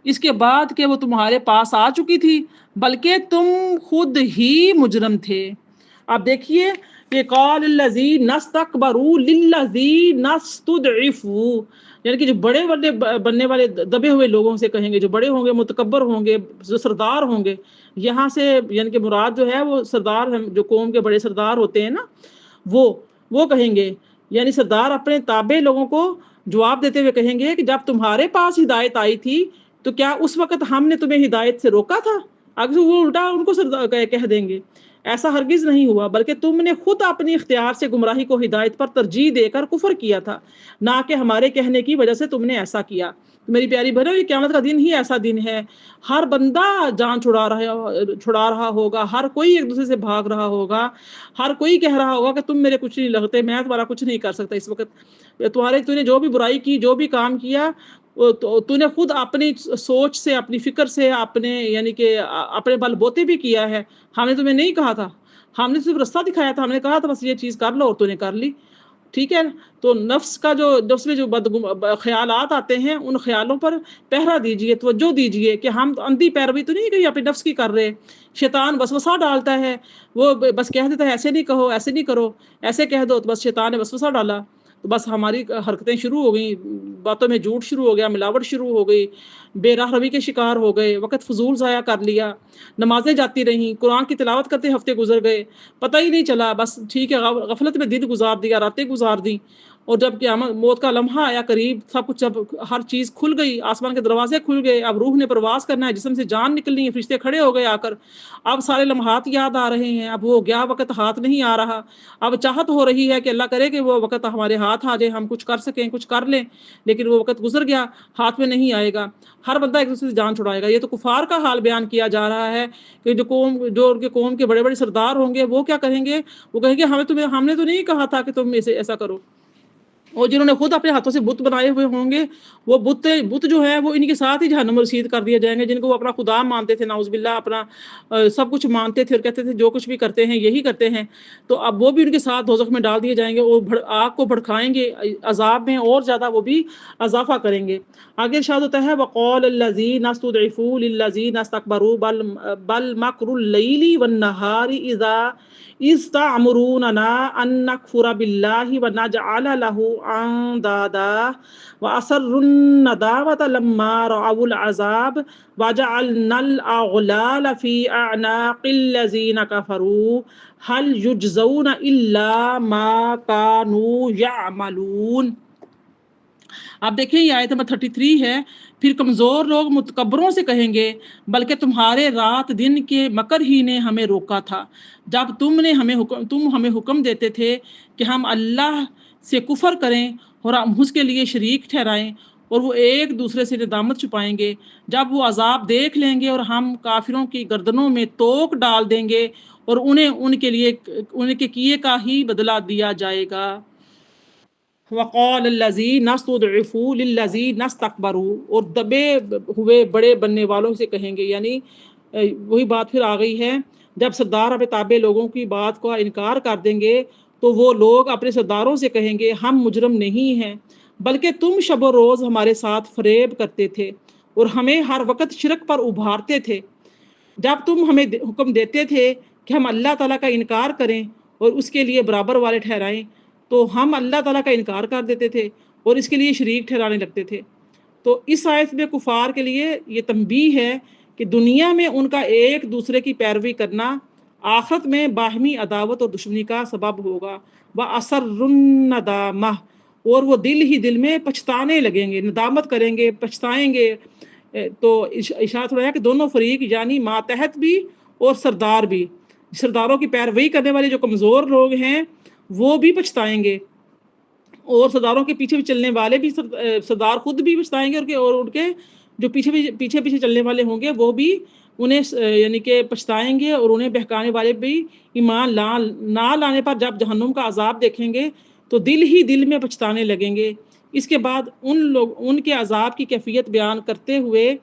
اس کے بعد کہ وہ تمہارے پاس آ چکی تھی، بلکہ تم خود ہی مجرم تھے۔ اب دیکھیے کہ قال الذین استکبروا للذین استضعفوا، یعنی کہ جو بڑے بننے والے دبے ہوئے لوگوں سے کہیں گے، جو بڑے ہوں گے، متکبر ہوں گے، جو سردار ہوں گے، یہاں سے یعنی کہ مراد جو ہے وہ سردار ہیں، جو قوم کے بڑے سردار ہوتے ہیں نا، وہ کہیں گے، یعنی سردار اپنے تابع لوگوں کو جواب دیتے ہوئے کہیں گے کہ جب تمہارے پاس ہدایت آئی تھی تو کیا اس وقت ہم نے تمہیں ہدایت سے روکا تھا؟ اگر وہ الٹا ان کو کہہ دیں گے ایسا ہرگز نہیں ہوا، بلکہ تم نے خود اپنی اختیار سے گمراہی کو ہدایت پر ترجیح دے کر کفر کیا تھا، نہ کہ ہمارے کہنے کی وجہ سے تم نے ایسا کیا۔ میری پیاری بہنوں، یہ قیامت کا دن ہی ایسا دن ہے، ہر بندہ جان چھڑا رہا ہوگا، ہر کوئی ایک دوسرے سے بھاگ رہا ہوگا، ہر کوئی کہہ رہا ہوگا کہ تم میرے کچھ نہیں لگتے، میں تمہارا کچھ نہیں کر سکتا۔ اس وقت تو نے جو بھی برائی کی، جو بھی کام کیا، تو نے خود اپنی سوچ سے، اپنی فکر سے، اپنے یعنی کہ اپنے بل بوتے بھی کیا ہے۔ ہم نے تمہیں نہیں کہا تھا، ہم نے صرف رستہ دکھایا تھا، ہم نے کہا تھا بس یہ چیز کر لو اور تو نے کر لی، ٹھیک ہے۔ تو نفس میں جو خیالات آتے ہیں، ان خیالوں پر پہرا دیجئے، توجہ دیجئے کہ ہم اندھی پیروی تو نہیں کہ اپنے نفس کی کر رہے۔ شیطان وسوسہ ڈالتا ہے، وہ بس کہہ دیتا ہے ایسے نہیں کہو، ایسے نہیں کرو، ایسے کہہ دو، تو بس شیطان نے وسوسہ ڈالا تو بس ہماری حرکتیں شروع ہو گئیں، باتوں میں جھوٹ شروع ہو گیا، ملاوٹ شروع ہو گئی، بے راہ روی کے شکار ہو گئے، وقت فضول ضائع کر لیا، نمازیں جاتی رہیں، قرآن کی تلاوت کرتے ہفتے گزر گئے، پتہ ہی نہیں چلا، بس ٹھیک ہے غفلت میں دن گزار دیا، راتیں گزار دیں، اور جب قیامت موت کا لمحہ آیا قریب، سب کچھ جب ہر چیز کھل گئی، آسمان کے دروازے کھل گئے، اب روح نے پرواز کرنا ہے، جسم سے جان نکلنی ہے، فرشتے کھڑے ہو گئے آ کر، اب سارے لمحات یاد آ رہے ہیں، اب وہ گیا وقت ہاتھ نہیں آ رہا، اب چاہت ہو رہی ہے کہ اللہ کرے کہ وہ وقت ہمارے ہاتھ آ جائے، ہم کچھ کر سکیں، کچھ کر لیں، لیکن وہ وقت گزر گیا، ہاتھ میں نہیں آئے گا، ہر بندہ ایک دوسرے سے جان چھڑائے گا۔ یہ تو کفار کا حال بیان کیا جا رہا ہے کہ جو ان کے قوم کے بڑے بڑے سردار ہوں گے وہ کیا کہیں گے، وہ کہیں گے ہم نے تو نہیں کہا تھا کہ تم ایسا کرو، اور جنہوں نے خود اپنے ہاتھوں سے بت بنائے ہوئے ہوں گے وہ بت جو ہے وہ ان کے ساتھ ہی جہنم میں رسید کر دیے جائیں گے، جن کو وہ اپنا خدا مانتے تھے، نعوذ باللہ، اپنا سب کچھ مانتے تھے اور کہتے تھے جو کچھ بھی کرتے ہیں یہی کرتے ہیں، تو اب وہ بھی ان کے ساتھ دوزخ میں ڈال دیے جائیں گے، اور آگ کو بھڑکائیں گے، عذاب میں اور زیادہ وہ بھی اضافہ کریں گے۔ آگے ارشاد ہوتا ہے وَقَالَ الَّذِينَ اسْتُضْعِفُوا لِلَّذِينَ اسْتَكْبَرُوا بَلْ مَكْرُ اللَّيْلِ وَالنَّهَارِ إِذْ تَأْمُرُونَنَا أَن نَّكْفُرَ بِاللَّهِ وَنَجْعَلَ لَهُ أَندَادًا وَأَسَرُّوا النَّدَامَةَ لَمَّا رَأَوُا الْعَذَابَ وَجَعَلْنَا الْأَغْلَالَ فِي أَعْنَاقِ الَّذِينَ كَفَرُوا هَلْ يُجْزَوْنَ إِلَّا مَا كَانُوا يَعْمَلُونَ۔ آپ دیکھیں یہ آیت نمبر 33 ہے، پھر کمزور لوگ متکبروں سے کہیں گے بلکہ تمہارے رات دن کے مکر ہی نے ہمیں روکا تھا، جب تم ہمیں حکم دیتے تھے کہ ہم اللہ سے کفر کریں اور ہم اس کے لیے شریک ٹھہرائیں، اور وہ ایک دوسرے سے ندامت چھپائیں گے، جب وہ عذاب دیکھ لیں گے اور ہم کافروں کی گردنوں میں توق ڈال دیں گے اور انہیں ان کے کیے کا ہی بدلہ دیا جائے گا۔ وَقَالَ الَّذِينَ اسْتُضْعِفُوا لِلَّذِينَ اسْتَكْبَرُوا، اور دبے ہوئے بڑے بننے والوں سے کہیں گے، یعنی وہی بات پھر آ گئی ہے، جب سردار اپنے تابع لوگوں کی بات کا انکار کر دیں گے تو وہ لوگ اپنے سرداروں سے کہیں گے ہم مجرم نہیں ہیں بلکہ تم شب و روز ہمارے ساتھ فریب کرتے تھے اور ہمیں ہر وقت شرک پر ابھارتے تھے، جب تم ہمیں حکم دیتے تھے کہ ہم اللہ تعالیٰ کا انکار کریں اور اس کے لیے برابر والے ٹھہرائیں تو ہم اللہ تعالیٰ کا انکار کر دیتے تھے اور اس کے لیے شریک ٹھہرانے لگتے تھے۔ تو اس آیت میں کفار کے لیے یہ تنبیہ ہے کہ دنیا میں ان کا ایک دوسرے کی پیروی کرنا آخرت میں باہمی عداوت اور دشمنی کا سبب ہوگا۔ وَأَسَرُّوا النَّدَامَةَ، اور وہ دل ہی دل میں پچھتانے لگیں گے، ندامت کریں گے، پچھتائیں گے۔ تو ارشاد ہوا ہے کہ دونوں فریق یعنی ماتحت بھی اور سردار بھی، سرداروں کی پیروی کرنے والے جو کمزور لوگ ہیں وہ بھی پچھتائیں گے، اور سرداروں کے پیچھے بھی چلنے والے بھی سردار خود بھی پچھتائیں گے، اور ان کے جو پیچھے پیچھے چلنے والے ہوں گے وہ بھی انہیں یعنی کہ پچھتائیں گے، اور انہیں بہکانے والے بھی ایمان نہ لانے پر جب جہنم کا عذاب دیکھیں گے تو دل ہی دل میں پچھتانے لگیں گے۔ اس کے بعد ان کے عذاب کی کیفیت بیان کرتے ہوئے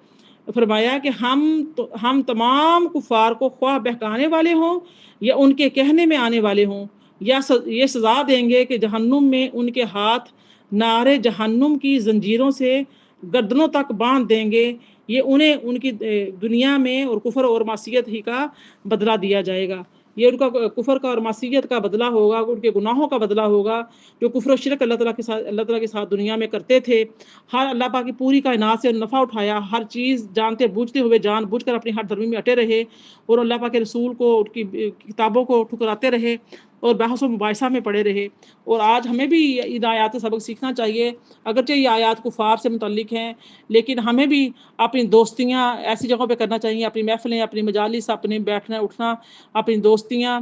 فرمایا کہ ہم تمام کفار کو خواہ بہکانے والے ہوں یا ان کے کہنے میں آنے والے ہوں، یا یہ سزا دیں گے کہ جہنم میں ان کے ہاتھ نار جہنم کی زنجیروں سے گردنوں تک باندھ دیں گے، یہ انہیں ان کی دنیا میں اور کفر اور معصیت ہی کا بدلہ دیا جائے گا۔ یہ ان کا کفر کا اور معصیت کا بدلہ ہوگا، ان کے گناہوں کا بدلہ ہوگا جو کفر و شرک اللہ تعالیٰ کے ساتھ دنیا میں کرتے تھے۔ ہر اللہ پاک کی پوری کائنات سے نفع اٹھایا، ہر چیز جانتے بوجھتے ہوئے جان بوجھ کر اپنی ہر دھرمی میں اٹے رہے، اور اللہ پاک کے رسول کو، ان کی کتابوں کو ٹھکراتے رہے اور بحث و مباحثہ میں پڑے رہے۔ اور آج ہمیں بھی ان آیات سے سبق سیکھنا چاہیے، اگرچہ یہ آیات کفار سے متعلق ہیں، لیکن ہمیں بھی اپنی دوستیاں ایسی جگہوں پہ کرنا چاہیے، اپنی محفلیں، اپنی مجالس، اپنے بیٹھنا اٹھنا، اپنی دوستیاں،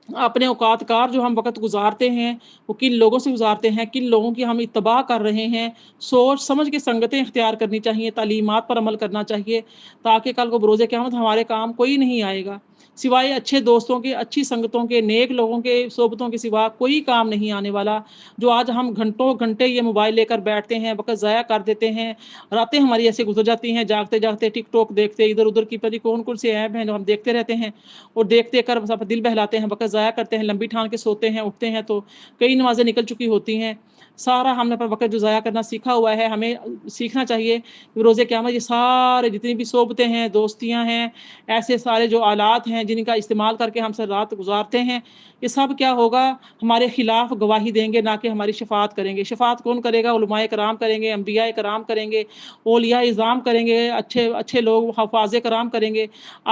اپنے اوقات کار جو ہم وقت گزارتے ہیں وہ کن لوگوں سے گزارتے ہیں، کن لوگوں کی ہم اتباع کر رہے ہیں، سوچ سمجھ کے سنگتیں اختیار کرنی چاہیے، تعلیمات پر عمل کرنا چاہیے، تاکہ کل کو بروز قیامت ہمارے کام کوئی نہیں آئے گا، سوائے اچھے دوستوں کے، اچھی سنگتوں کے، نیک لوگوں کے صحبتوں کے سوا کوئی کام نہیں آنے والا۔ جو آج ہم گھنٹوں گھنٹے یہ موبائل لے کر بیٹھتے ہیں، وقت ضائع کر دیتے ہیں، راتیں ہماری ایسے گزر جاتی ہیں جاگتے جاگتے ٹک ٹاک دیکھتے، ادھر ادھر کی پتہ کون کون سے ایپ ہیں جو ہم دیکھتے رہتے ہیں، اور دیکھتے کر بس دل بہلاتے ہیں، وقت ضائع کرتے ہیں، لمبی ٹھان کے سوتے ہیں، اٹھتے ہیں تو کئی نمازیں نکل چکی ہوتی ہیں۔ سارا ہم نے اپنا وقت جو ضائع کرنا سیکھا ہوا ہے، ہمیں سیکھنا چاہیے کہ روز قیامت یہ سارے جتنی بھی صحبتیں ہیں، دوستیاں ہیں، ایسے سارے جو آلات ہیں جن کا استعمال کر کے ہم سے رات گزارتے ہیں، یہ سب کیا ہوگا، ہمارے خلاف گواہی دیں گے، نہ کہ ہماری شفاعت کریں گے۔ شفاعت کون کرے گا؟ علماء کرام کریں گے، انبیاء کرام کریں گے، اولیاء اعظام کریں گے، اچھے لوگ حفاظ کرام کریں گے۔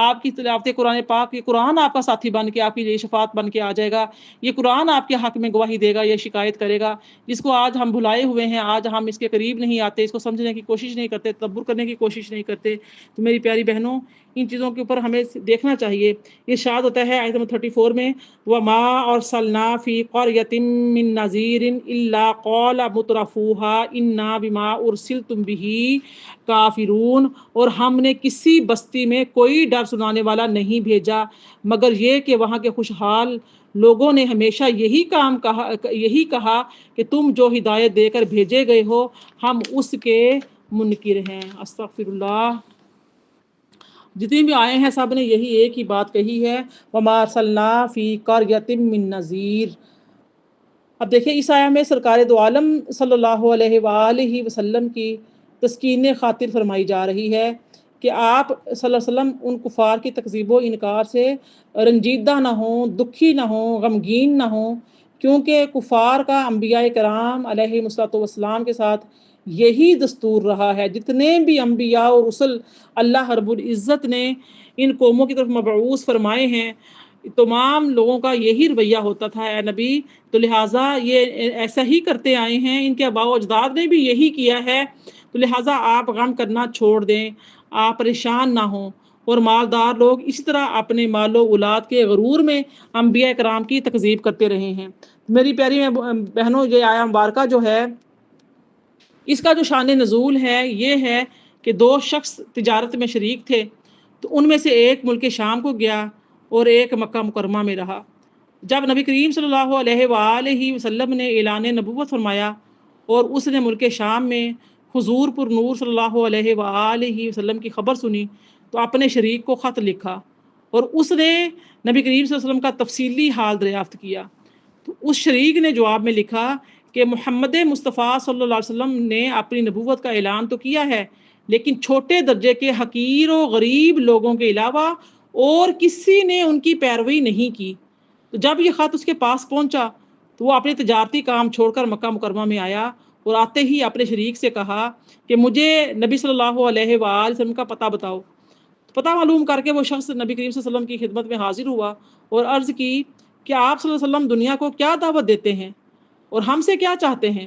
آپ کی تلاوت قرآن پاک، یہ قرآن آپ کا ساتھی بن کے آپ کی یہ شفاعت بن کے آ جائے گا، یہ قرآن آپ کے حق میں گواہی دے گا، یہ شکایت کرے گا، جس کو آج ہم بھلائے ہوئے ہیں، آج ہم اس کے قریب نہیں آتے، اس کو سمجھنے کی کوشش نہیں کرتے، تدبر کرنے کی کوشش نہیں کرتے۔ تو میری پیاری بہنوں، ان چیزوں کے اوپر ہمیں دیکھنا چاہیے۔ ارشاد ہوتا ہے آیت نمبر 34 میں، وَمَا أَرْسَلْنَا فِي قَرْيَةٍ مِّن نَذِيرٍ إِلَّا قَالَ مُتْرَفُوهَا إِنَّا بِمَا أُرْسِلْتُمْ بِهِ کافرون، اور ہم نے کسی بستی میں کوئی ڈر سنانے والا نہیں بھیجا مگر یہ کہ وہاں کے خوشحال لوگوں نے ہمیشہ یہی کہا کہ تم جو ہدایت دے کر بھیجے گئے ہو ہم اس کے منکر ہیں۔ استغفر اللہ۔ جتنی بھی آئے ہیں سب نے یہی ایک ہی بات کہی ہے، وَمَا أَرْسَلْنَا فِي قَرْيَةٍ مِّن نَذِيرٍ۔ اب دیکھیں اس آیہ میں سرکار دو عالم صلی اللہ علیہ وآلہ وسلم کی تسکین خاطر فرمائی جا رہی ہے کہ آپ صلی اللہ علیہ وسلم ان کفار کی تکذیب و انکار سے رنجیدہ نہ ہوں، دکھی نہ ہوں، غمگین نہ ہوں، کیونکہ کفار کا انبیاء کرام علیہ السلام کے ساتھ یہی دستور رہا ہے۔ جتنے بھی انبیاء اور رسل اللہ رب العزت نے ان قوموں کی طرف مبعوث فرمائے ہیں، تمام لوگوں کا یہی رویہ ہوتا تھا، اے نبی، تو لہٰذا یہ ایسا ہی کرتے آئے ہیں، ان کے آباء و اجداد نے بھی یہی کیا ہے، تو لہٰذا آپ غم کرنا چھوڑ دیں، آپ پریشان نہ ہوں۔ اور مالدار لوگ اسی طرح اپنے مال و اولاد کے غرور میں انبیاء کرام کی تکذیب کرتے رہے ہیں۔ میری پیاری بہنوں، یہ آیہ مبارکہ جو ہے، اس کا جو شان نزول ہے یہ ہے کہ دو شخص تجارت میں شریک تھے، تو ان میں سے ایک ملک شام کو گیا اور ایک مکہ مکرمہ میں رہا۔ جب نبی کریم صلی اللہ علیہ وآلہ وسلم نے اعلان نبوت فرمایا اور اس نے ملک شام میں حضور پر نور صلی اللہ علیہ وآلہ وسلم کی خبر سنی تو اپنے شریک کو خط لکھا اور اس نے نبی کریم صلی اللہ علیہ وسلم کا تفصیلی حال دریافت کیا۔ تو اس شریک نے جواب میں لکھا کہ محمد مصطفیٰ صلی اللہ علیہ وسلم نے اپنی نبوت کا اعلان تو کیا ہے، لیکن چھوٹے درجے کے حقیر و غریب لوگوں کے علاوہ اور کسی نے ان کی پیروی نہیں کی۔ تو جب یہ خط اس کے پاس پہنچا تو وہ اپنے تجارتی کام چھوڑ کر مکہ مکرمہ میں آیا اور آتے ہی اپنے شریک سے کہا کہ مجھے نبی صلی اللہ علیہ وآلہ وسلم کا پتہ بتاؤ۔ پتہ معلوم کر کے وہ شخص نبی کریم صلی اللہ علیہ وسلم کی خدمت میں حاضر ہوا اور عرض کی کہ آپ صلی اللہ علیہ وسلم دنیا کو کیا دعوت دیتے ہیں اور ہم سے کیا چاہتے ہیں؟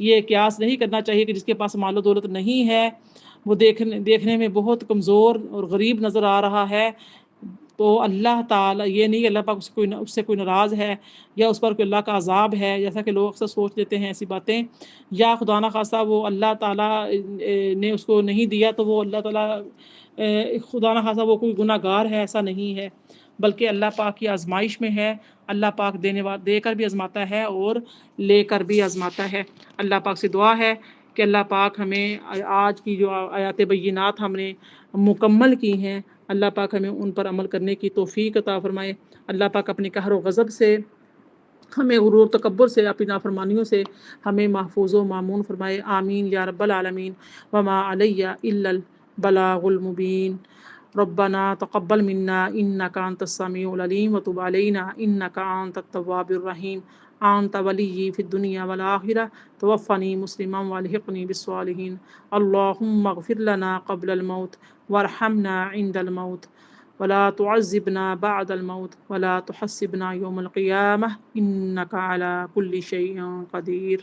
یہ قیاس نہیں کرنا چاہیے کہ جس کے پاس مال و دولت نہیں ہے وہ دیکھنے میں بہت کمزور اور غریب نظر آ رہا ہے، تو اللہ تعالیٰ یہ نہیں کہ اللہ پاک اس سے کوئی ناراض ہے یا اس پر کوئی اللہ کا عذاب ہے، جیسا کہ لوگ اکثر سوچ لیتے ہیں ایسی باتیں، یا خدا نخواستہ وہ اللہ تعالیٰ نے اس کو نہیں دیا تو وہ اللہ تعالیٰ خدا نخواستہ وہ کوئی گناہ گار ہے، ایسا نہیں ہے، بلکہ اللہ پاک کی آزمائش میں ہے۔ اللہ پاک دے کر بھی آزماتا ہے اور لے کر بھی آزماتا ہے۔ اللہ پاک سے دعا ہے کہ اللہ پاک ہمیں آج کی جو آیات بینات ہم نے مکمل کی ہیں، اللہ پاک ہمیں ان پر عمل کرنے کی توفیق عطا فرمائے۔ اللہ پاک اپنے قہر و غضب سے، ہمیں غرور تکبر سے، اپنی نافرمانیوں سے ہمیں محفوظ و معمون فرمائے، آمین یا رب العالمین۔ وما علیہ الا البلاغ المبین۔ ربنا تقبل منا انک انت السمیع العلیم وتب علینا انک انت التواب الرحیم۔ انت ولی فی الدنیا والآخرہ توفنی مسلما والحقنی بالصالحین۔ اللہم اغفر لنا قبل الموت وارحمنا عند الموت ولا تعذبنا بعد الموت ولا تحسبنا يوم القيامة إنك على كل شيء قدير۔